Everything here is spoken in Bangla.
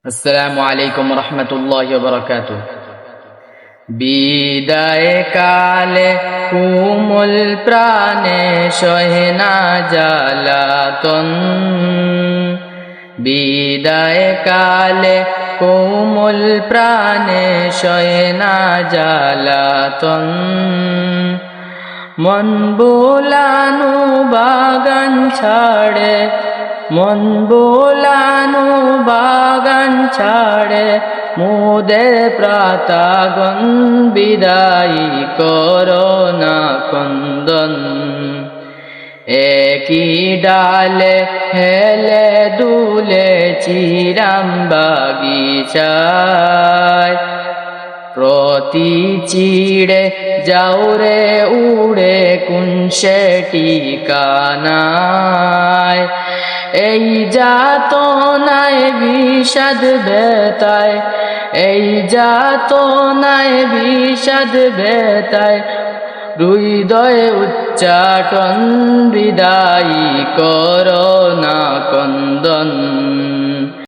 আসসালামু আলাইকুম রহমতুল্লাহি ওয়া বারাকাতুহু। বিদায় কালে কুমল প্রাণে সহে না জ্বালাতন, বিদায় কালে কোমল প্রাণে সহে না জ্বালাতন। মন বোলানো বাগান ছাড়ে, মন বোলানো বাগান ছাড়ে, মোদের প্রাতাগণ বিদায়ী করোনা কন্দন। একই ডালে হেলে দুলে চিরাম বাগিচায়, প্রতি চিড়ে যাওরে উড়ে কোন সে ঠিকানায়। এই যাতনায় বিষাদ ব্যথায়, এই যাতনায় বিষাদ ব্যথায়, হৃদয় উচ্চাটন বিদায়ী করোনা কন্দন।